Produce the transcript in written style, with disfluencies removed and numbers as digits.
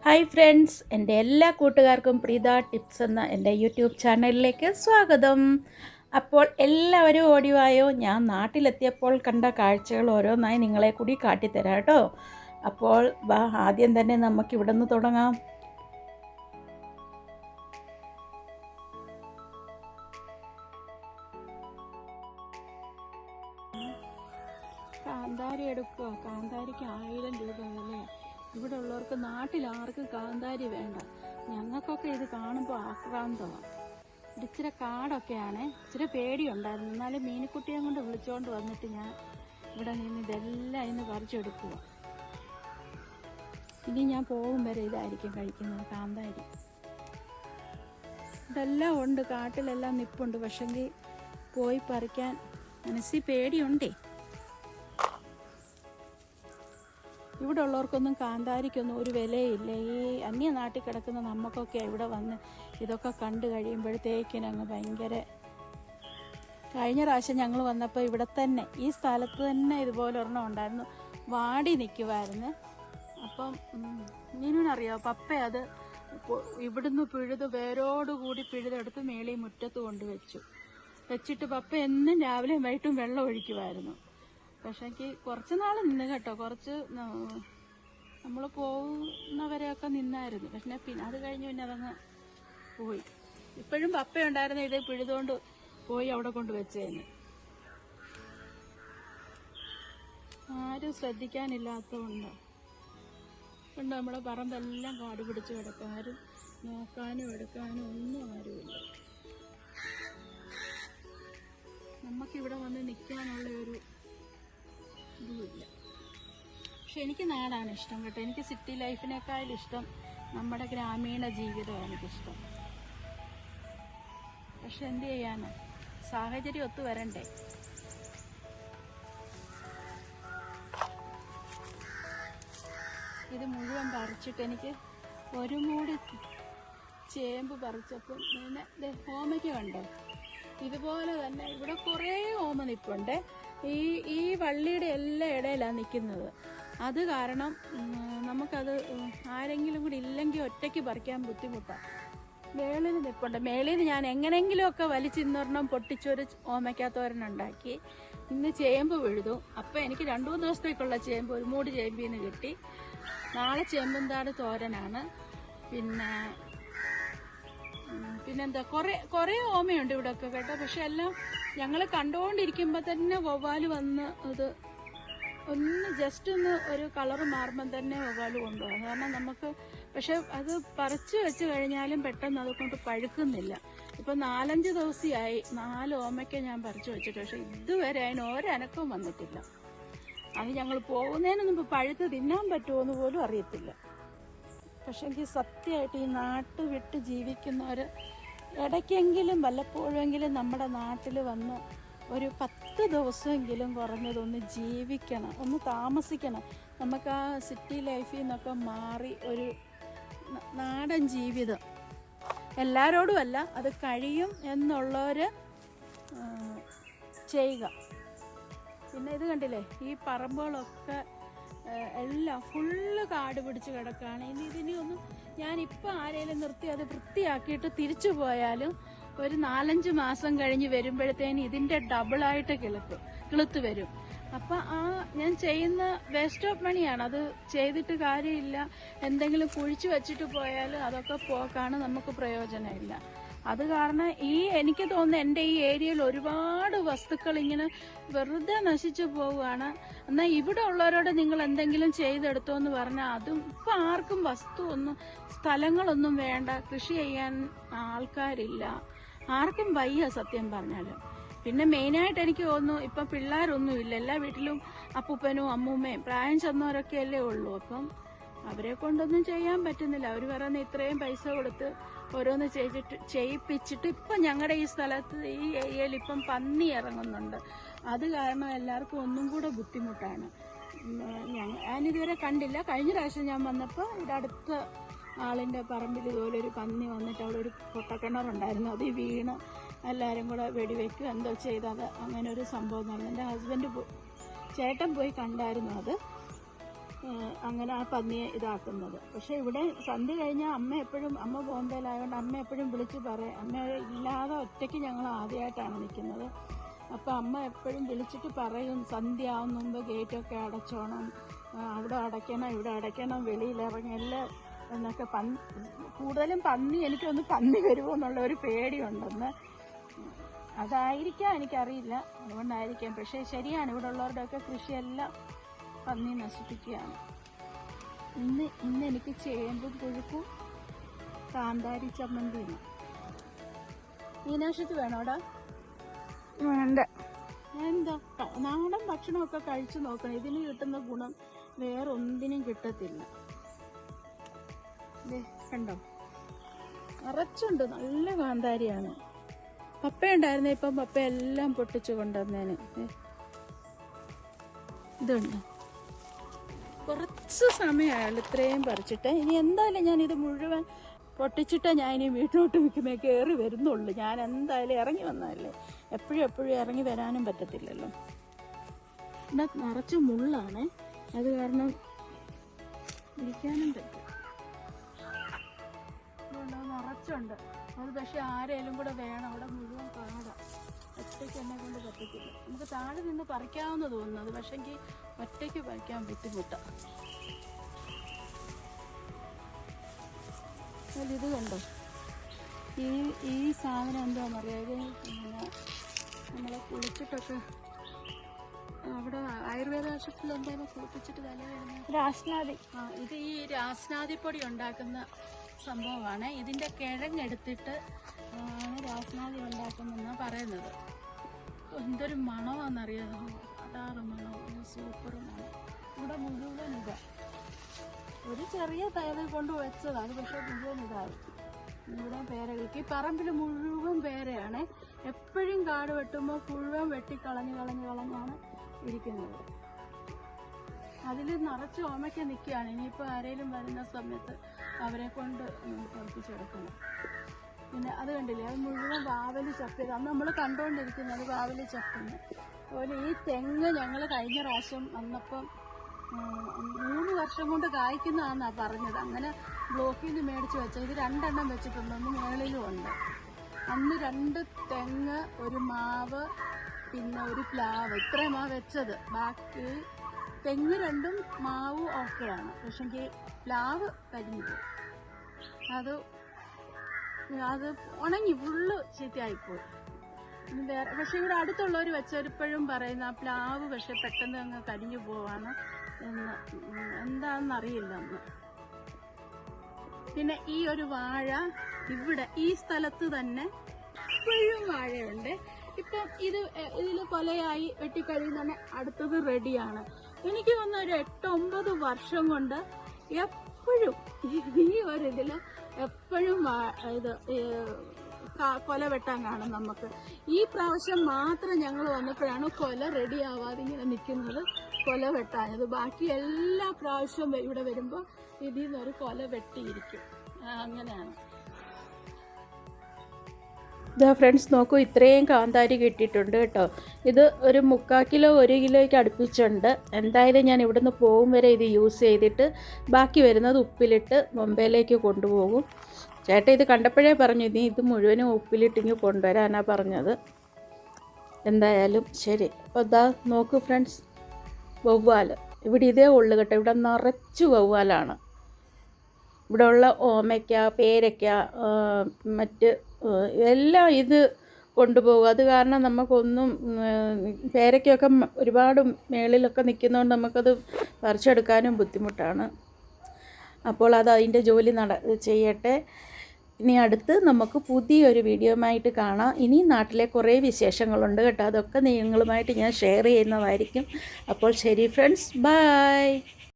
Hi friends, എൻ്റെ എല്ലാ കൂട്ടുകാർക്കും പ്രീത ടിപ്സ് എന്ന എൻ്റെ യൂട്യൂബ് ചാനലിലേക്ക് സ്വാഗതം. അപ്പോൾ എല്ലാവരും ഓടിവായോ. ഞാൻ നാട്ടിലെത്തിയപ്പോൾ കണ്ട കാഴ്ചകൾ ഓരോന്നായി നിങ്ങളെ കൂടി കാട്ടിത്തരാം കേട്ടോ. അപ്പോൾ ആദ്യം തന്നെ നമുക്കിവിടെ നിന്ന് തുടങ്ങാം. കാന്താരി എടുക്കുക. കാന്താരിക്ക് 1000 രൂപ വിലയാണ്. ഇവിടെ ഉള്ളവർക്ക് നാട്ടിൽ ആർക്കും കാന്താരി വേണ്ട. ഞങ്ങൾക്കൊക്കെ ഇത് കാണുമ്പോൾ ആക്രാന്തമാണ്. ഇച്ചിരി കാടൊക്കെയാണ്, ഇച്ചിരി പേടിയുണ്ടായിരുന്നു. എന്നാലും മീനുക്കുട്ടിയെ കൊണ്ട് വിളിച്ചുകൊണ്ട് വന്നിട്ട് ഞാൻ ഇവിടെ നിന്ന് ഇതെല്ലാം ഇന്ന് പറിച്ചെടുക്കുക. ഇനി ഞാൻ പോകും വരെ ഇതായിരിക്കും കഴിക്കുന്നത്, കാന്താരി. ഇതെല്ലാം ഉണ്ട്, കാട്ടിലെല്ലാം നിപ്പുണ്ട്. പക്ഷെങ്കിൽ പോയി പറിക്കാൻ മനസ്സിൽ പേടിയുണ്ടേ. ഇവിടെ ഉള്ളവർക്കൊന്നും കാന്താരിക്കൊന്നും ഒരു വിലയില്ല. ഈ അന്യ നാട്ടിൽ കിടക്കുന്ന നമുക്കൊക്കെ ഇവിടെ വന്ന് ഇതൊക്കെ കണ്ടു കഴിയുമ്പോഴത്തേക്കിനങ്ങ് ഭയങ്കര. കഴിഞ്ഞ പ്രാവശ്യം ഞങ്ങൾ വന്നപ്പോൾ ഇവിടെ തന്നെ ഈ സ്ഥലത്ത് തന്നെ ഇതുപോലെ ഒരെണ്ണം ഉണ്ടായിരുന്നു, വാടി നിൽക്കുമായിരുന്നു. അപ്പം മീനുവിനറിയാം, പപ്പ അത് ഇവിടുന്ന് വേരോടുകൂടി പിഴുതെടുത്ത് മേളി മുറ്റത്ത് വെച്ചിട്ട് പപ്പ എന്നും രാവിലെയും വൈകിട്ടും വെള്ളം ഒഴിക്കുമായിരുന്നു. പക്ഷെ എനിക്ക് കുറച്ച് നാൾ നിന്ന് കേട്ടോ, കുറച്ച് നമ്മൾ പോകുന്നവരെയൊക്കെ നിന്നായിരുന്നു. പക്ഷെ പിന്നെ അത് കഴിഞ്ഞ് പിന്നെ അതങ്ങ് പോയി. ഇപ്പോഴും പപ്പയുണ്ടായിരുന്ന ഇത് പിഴുതുകൊണ്ട് പോയി അവിടെ കൊണ്ട് വെച്ചേന്. ആരും ശ്രദ്ധിക്കാനില്ലാത്തതുകൊണ്ട് നമ്മുടെ പറമ്പെല്ലാം കാട് പിടിച്ച് കിടക്കും. ആരും നോക്കാനും എടുക്കാനും ഒന്നും ആരുമില്ല. നമുക്കിവിടെ വന്ന് നിൽക്കാനുള്ള ഒരു ഇതുമില്ല. പക്ഷെ എനിക്ക് നാടാണ് ഇഷ്ടം കേട്ടോ. എനിക്ക് സിറ്റി ലൈഫിനേക്കാളും ഇഷ്ടം നമ്മുടെ ഗ്രാമീണ ജീവിതമാണ് എനിക്കിഷ്ടം. പക്ഷെ എന്ത് ചെയ്യാനാ, സാഹചര്യം ഒത്തു വരണ്ടേ. ഇത് മുഴുവൻ പറിച്ചിട്ട് എനിക്ക് ഒരു മൂടി ചേമ്പ് പറിച്ചപ്പം പിന്നെ ഓമയ്ക്ക് കണ്ടോ, ഇതുപോലെ തന്നെ ഇവിടെ കുറേ ഓമ നിൽപ്പുണ്ട്. ഈ വള്ളിയുടെ എല്ലാ ഇടയിലാണ് നിൽക്കുന്നത്. അത് കാരണം നമുക്കത് ആരെങ്കിലും കൂടി ഇല്ലെങ്കിൽ ഒറ്റയ്ക്ക് പറിക്കാൻ ബുദ്ധിമുട്ടാണ്. മേളിൽ നിൽപ്പുണ്ട്. മേളിൽ നിന്ന് ഞാൻ എങ്ങനെയെങ്കിലുമൊക്കെ വലിച്ചിന്നൊരെണ്ണം പൊട്ടിച്ചൊരു ഓമയ്ക്കാത്തോരനുണ്ടാക്കി. ഇന്ന് ചേമ്പ് പിഴുതു. അപ്പം എനിക്ക് 2-3 ദിവസത്തേക്കുള്ള ചേമ്പ് ഒരു മൂടി ചേമ്പിൽ നിന്ന് കിട്ടി. നാളെ ചേമ്പുംതാട് തോരനാണ്. പിന്നെന്താ, കുറേ ഓമയുണ്ട് ഇവിടെ ഒക്കെ കേട്ടോ. പക്ഷെ എല്ലാം ഞങ്ങൾ കണ്ടുകൊണ്ടിരിക്കുമ്പോൾ തന്നെ വവ്വാല് വന്ന് അത് ജസ്റ്റ് ഒരു കളറ് മാറുമ്പം തന്നെ വവ്വാല് കൊണ്ടുപോകും. കാരണം നമുക്ക് പക്ഷെ അത് പറിച്ചു വെച്ച് കഴിഞ്ഞാലും പെട്ടെന്ന് അതുകൊണ്ട് പഴുക്കുന്നില്ല. ഇപ്പം 4-5 ദിവസമായി 4 ഓമയ്ക്ക ഞാൻ പറിച്ചു വെച്ചിട്ട്. പക്ഷെ ഇതുവരെ അതിന് ഒരനക്കവും വന്നിട്ടില്ല. അത് ഞങ്ങൾ പോകുന്നതിന് മുമ്പ് പഴുത്ത് തിന്നാൻ പറ്റുമോ എന്ന് പോലും അറിയത്തില്ല. പക്ഷെ എനിക്ക് സത്യമായിട്ട് ഈ നാട്ട് വിട്ട് ജീവിക്കുന്നവർ ഇടയ്ക്കെങ്കിലും വല്ലപ്പോഴെങ്കിലും നമ്മുടെ നാട്ടിൽ വന്ന് ഒരു 10 ദിവസമെങ്കിലും കുറഞ്ഞതൊന്ന് ജീവിക്കണം, ഒന്ന് താമസിക്കണം. നമുക്ക് ആ സിറ്റി ലൈഫിൽ നിന്നൊക്കെ മാറി ഒരു നാടൻ ജീവിതം. എല്ലാവരോടും അല്ല, അത് കഴിയും എന്നുള്ളവർ ചെയ്യുക. പിന്നെ ഇത് കണ്ടില്ലേ, ഈ പറമ്പുകളൊക്കെ എല്ലാം ഫുള്ള് കാട് പിടിച്ച് കിടക്കുകയാണ്. ഇതിനി ഒന്നും ഞാനിപ്പോൾ ആരെങ്കിലും നിർത്തി അത് വൃത്തിയാക്കിയിട്ട് തിരിച്ചു പോയാലും ഒരു 4-5 മാസം കഴിഞ്ഞ് വരുമ്പോഴത്തേന് ഇതിൻ്റെ ഡബിളായിട്ട് കിളുത്ത് വരും. അപ്പം ഞാൻ ചെയ്യുന്ന വേസ്റ്റ് ഓഫ് മണിയാണ്. അത് ചെയ്തിട്ട് കാര്യമില്ല. എന്തെങ്കിലും കുഴിച്ചു വെച്ചിട്ട് പോയാലും അതൊക്കെ പോക്കാണ്, നമുക്ക് പ്രയോജനമില്ല. അത് കാരണം എനിക്ക് തോന്നുന്നു എൻ്റെ ഈ ഏരിയയിൽ ഒരുപാട് വസ്തുക്കൾ ഇങ്ങനെ വെറുതെ നശിച്ചു പോവുകയാണ്. എന്നാൽ ഇവിടെ ഉള്ളവരോട് നിങ്ങൾ എന്തെങ്കിലും ചെയ്തെടുത്തോ എന്ന് പറഞ്ഞാൽ അതും ഇപ്പം ആർക്കും സ്ഥലങ്ങളൊന്നും വേണ്ട, കൃഷി ചെയ്യാൻ ആൾക്കാരില്ല, ആർക്കും വയ്യ സത്യം പറഞ്ഞാൽ. പിന്നെ മെയിനായിട്ട് എനിക്ക് തോന്നുന്നു ഇപ്പം പിള്ളേരൊന്നുമില്ല. എല്ലാ വീട്ടിലും അപ്പൂപ്പനും അമ്മൂമ്മയും പ്രായം ചെന്നവരൊക്കെ അല്ലേ ഉള്ളൂ. അപ്പം അവരെ കൊണ്ടൊന്നും ചെയ്യാൻ പറ്റുന്നില്ല. അവർ പറയുന്ന ഇത്രയും പൈസ കൊടുത്ത് ഓരോന്ന് ചെയ്യിപ്പിച്ചിട്ട് ഇപ്പം ഞങ്ങളുടെ ഈ സ്ഥലത്ത് ഈ ഏരിയയിൽ ഇപ്പം പന്നി ഇറങ്ങുന്നുണ്ട്. അത് കാരണം എല്ലാവർക്കും ഒന്നും കൂടെ ബുദ്ധിമുട്ടാണ്. ഞാനിതുവരെ കണ്ടില്ല. കഴിഞ്ഞ പ്രാവശ്യം ഞാൻ വന്നപ്പോൾ ഇവിടെ അടുത്ത ആളിൻ്റെ പറമ്പിൽ ഇതുപോലെ ഒരു പന്നി വന്നിട്ട് അവിടെ ഒരു പൊട്ടക്കിണറുണ്ടായിരുന്നു, അത് വീണ് എല്ലാവരും കൂടെ വെടിവെക്കും എന്തോ ചെയ്തത്. അങ്ങനെ ഒരു സംഭവം നടന്നു. എൻ്റെ ചേട്ടൻ പോയി കണ്ടായിരുന്നു അത്. അങ്ങനെ ആ പന്നിയെ ഇതാക്കുന്നത്. പക്ഷെ ഇവിടെ സന്ധ്യ കഴിഞ്ഞാൽ അമ്മ ബോംബെയിലായതുകൊണ്ട് അമ്മ എപ്പോഴും വിളിച്ച് പറയും. അമ്മ ഇല്ലാതെ ഒറ്റയ്ക്ക് ഞങ്ങൾ ആദ്യമായിട്ടാണ് നിൽക്കുന്നത്. അപ്പോൾ അമ്മ എപ്പോഴും വിളിച്ചിട്ട് പറയും, സന്ധ്യ ആവുന്ന മുമ്പ് ഗേറ്റൊക്കെ അടച്ചോണം, അവിടെ അടയ്ക്കണം, ഇവിടെ അടയ്ക്കണം, വെളിയിലിറങ്ങി എല്ലാം എന്നൊക്കെ. കൂടുതലും എനിക്കൊന്ന് പന്നി വരുമോ എന്നുള്ള ഒരു പേടിയുണ്ടെന്ന്. അതായിരിക്കാം, എനിക്കറിയില്ല, അതുകൊണ്ടായിരിക്കാം. പക്ഷേ ശരിയാണ്, ഇവിടെ ഉള്ളവരുടെയൊക്കെ കൃഷിയെല്ലാം പന്നി നശിപ്പിക്കുകയാണ്. ഇന്ന് എനിക്ക് ചേമ്പും പുഴുക്കും കാന്താരി ചമ്മന്തിയാണ്. മീനാശത്ത് വേണോടാ? വേണ്ട. എന്താ നാടൻ ഭക്ഷണമൊക്കെ കഴിച്ചു നോക്കണം. ഇതിന് കിട്ടുന്ന ഗുണം വേറെ ഒന്നിനും കിട്ടത്തില്ല. കണ്ടോ, നിറച്ചുണ്ട്, നല്ല കാന്താരിയാണ്. പപ്പ ഉണ്ടായിരുന്നേ, ഇപ്പം പപ്പ എല്ലാം പൊട്ടിച്ചു കൊണ്ടുവന്നേന്. ഇതുണ്ട്, കുറച്ച് സമയമായുള്ളൂ ഇത്രയും പറിച്ചിട്ട്. ഇനി എന്തായാലും ഞാൻ ഇത് മുഴുവൻ പൊട്ടിച്ചിട്ടേ ഞാൻ ഇനി വീട്ടിലോട്ട് നിൽക്കുമേ കയറി വരുന്നുള്ളൂ. ഞാൻ എന്തായാലും ഇറങ്ങി വന്നതല്ലേ, എപ്പോഴും ഇറങ്ങി വരാനും പറ്റത്തില്ലല്ലോ. ഇവിടെ നിറച്ച് മുള്ളാണ്, അത് കാരണം ഇരിക്കാനും പറ്റും. നിറച്ചുണ്ട് അത്. പക്ഷെ ആരെങ്കിലും കൂടെ വേണം, അവിടെ മുഴുവൻ കാടാ. ഒറ്റയ്ക്ക് എന്നെ കൊണ്ട് പറ്റത്തില്ല. നമുക്ക് താഴെ നിന്ന് പറിക്കാമെന്ന് തോന്നുന്നത്, പക്ഷെങ്കിൽ ഒറ്റയ്ക്ക് പറിക്കാൻ ബുദ്ധിമുട്ടാണ്. ഇത് കണ്ടോ, ഈ സാധനം എന്താണെന്നറിയാം. ഇത് നമ്മളെ കുളിച്ചിട്ടൊക്കെ അവിടെ ആയുർവേദ ആശുപത്രിയിൽ എന്തായാലും കുളിപ്പിച്ചിട്ട് തല വരുന്നത് രാസ്നാദി. ഇത് ഈ രാസ്നാദിപ്പൊടി ഉണ്ടാക്കുന്ന സംഭവമാണ്. ഇതിൻ്റെ കിഴങ്ങെടുത്തിട്ട് ആണ് രാസ്നാദി ഉണ്ടാക്കുന്നതെന്നാണ് പറയുന്നത്. എന്തൊരു മണമാണെന്നറിയാമോ, അതാറ് മണം, സൂപ്പർ മണം. ഇവിടെ മുഴുവൻ ഇതാ, ഒരു ചെറിയ തൈകൾ കൊണ്ട് വെച്ചതാണ്, പക്ഷെ മുഴുവൻ ഇതായി. ഇവിടെ പേരകൾക്ക് ഈ പറമ്പിൽ മുഴുവൻ പേരയാണ്. എപ്പോഴും കാട് വെട്ടുമ്പോൾ മുഴുവൻ വെട്ടിക്കളഞ്ഞാണ് ഇരിക്കുന്നത്. അതിൽ നിറച്ച് ഓമയ്ക്ക് നിൽക്കുകയാണ്. ഇനിയിപ്പോൾ ആരെങ്കിലും വരുന്ന സമയത്ത് അവരെ കൊണ്ട് പൊറപ്പിച്ചെടുക്കണം. പിന്നെ അത് കണ്ടില്ലേ, അത് മുഴുവൻ വാവല് ചപ്പിയത്. അന്ന് നമ്മൾ കണ്ടുകൊണ്ടിരിക്കുന്നത് വാവല് ചപ്പുന്നു അതുപോലെ. ഈ തെങ്ങ് ഞങ്ങൾ കഴിഞ്ഞ പ്രാവശ്യം വന്നപ്പം 3 വർഷം കൊണ്ട് കായ്ക്കുന്നതാണെന്നാണ് പറഞ്ഞത്. അങ്ങനെ ബ്ലോക്കിൽ നിന്ന് മേടിച്ച് വെച്ചത്. ഇത് 2 എണ്ണം വെച്ചിട്ടുണ്ട്, ഒന്ന് മേളിലും ഉണ്ട്. അന്ന് 2 തെങ്ങ്, ഒരു മാവ്, പിന്നെ ഒരു പ്ലാവ്, ഇത്രയുമാണ് വെച്ചത്. ബാക്കി തെങ്ങ് 2ഉം മാവും ഓക്കെയാണ്, പക്ഷെങ്കിൽ പ്ലാവ് കരിഞ്ഞു പോയി. അത് ഉണങ്ങി ഫുള്ള് ചീത്തയായിപ്പോയി. വേറെ പക്ഷെ ഇവിടെ അടുത്തുള്ളവർ വെച്ചവരിപ്പോഴും പറയുന്ന ആ പ്ലാവ് പക്ഷെ പെട്ടെന്ന് അങ്ങ് കരിഞ്ഞു പോവാണ് എന്ന്. എന്താണെന്നറിയില്ല അന്ന്. പിന്നെ ഈ ഒരു വാഴ ഇവിടെ ഈ സ്ഥലത്ത് തന്നെ ഇപ്പോഴും വാഴയുണ്ട്. ഇപ്പം ഇതിൽ കൊലയായി വെട്ടിക്കഴിയുന്ന അടുത്തത് റെഡിയാണ്. എനിക്ക് തോന്നുന്ന ഒരു 8-9 വർഷം കൊണ്ട് എപ്പോഴും ഈ ഒരു ഇതിൽ എപ്പോഴും ഇത് കൊല വെട്ടാൻ കാണും നമുക്ക്. ഈ പ്രാവശ്യം മാത്രം ഞങ്ങൾ വന്നപ്പോഴാണ് കൊല റെഡി ആവാതെ ഇങ്ങനെ നിൽക്കുന്നത്, കൊല വെട്ടാനത്. ബാക്കി എല്ലാ പ്രാവശ്യവും ഇവിടെ വരുമ്പോൾ ഇതിൽ നിന്നൊരു കൊല വെട്ടിയിരിക്കും. അങ്ങനെയാണ്. ഇതാ ഫ്രണ്ട്സ് നോക്കൂ, ഇത്രയും കാന്താരി കിട്ടിയിട്ടുണ്ട് കേട്ടോ. ഇത് ഒരു 3/4 കിലോ 1 കിലോയ്ക്ക് അടുപ്പിച്ചുണ്ട്. എന്തായാലും ഞാൻ ഇവിടുന്ന് പോകും വരെ ഇത് യൂസ് ചെയ്തിട്ട് ബാക്കി വരുന്നത് ഉപ്പിലിട്ട് ബോംബെയിലേക്ക് കൊണ്ടുപോകും. ചേട്ടാ ഇത് കണ്ടപ്പോഴേ പറഞ്ഞു, നീ ഇത് മുഴുവനും ഉപ്പിലിട്ടിങ്ങ് കൊണ്ടുവരാനാണ് പറഞ്ഞത്. എന്തായാലും ശരി. അപ്പോൾ ഇതാ നോക്കൂ ഫ്രണ്ട്സ്, വവ്വാൽ ഇവിടെ ഇതേ ഉള്ളു കേട്ടോ. ഇവിടെ നിറച്ച് വവ്വാലാണ്. ഇവിടെ ഉള്ള ഓമയ്ക്ക, പേരയ്ക്ക, മറ്റ് എല്ലാം ഇത് കൊണ്ടുപോകും. അത് കാരണം നമുക്കൊന്നും പേരയ്ക്കൊക്കെ ഒരുപാട് മേളിലൊക്കെ നിൽക്കുന്നതുകൊണ്ട് നമുക്കത് പറിച്ചെടുക്കാനും ബുദ്ധിമുട്ടാണ്. അപ്പോൾ അത് അതിൻ്റെ ജോലി ചെയ്യട്ടെ. ഇനി അടുത്ത് നമുക്ക് പുതിയൊരു വീഡിയോയുമായിട്ട് കാണാം. ഇനി നാട്ടിലെ കുറേ വിശേഷങ്ങളുണ്ട് കേട്ടോ, അതൊക്കെ നിങ്ങളുമായിട്ട് ഞാൻ ഷെയർ ചെയ്യുന്നതായിരിക്കും. അപ്പോൾ ശരി ഫ്രണ്ട്സ്, ബൈ.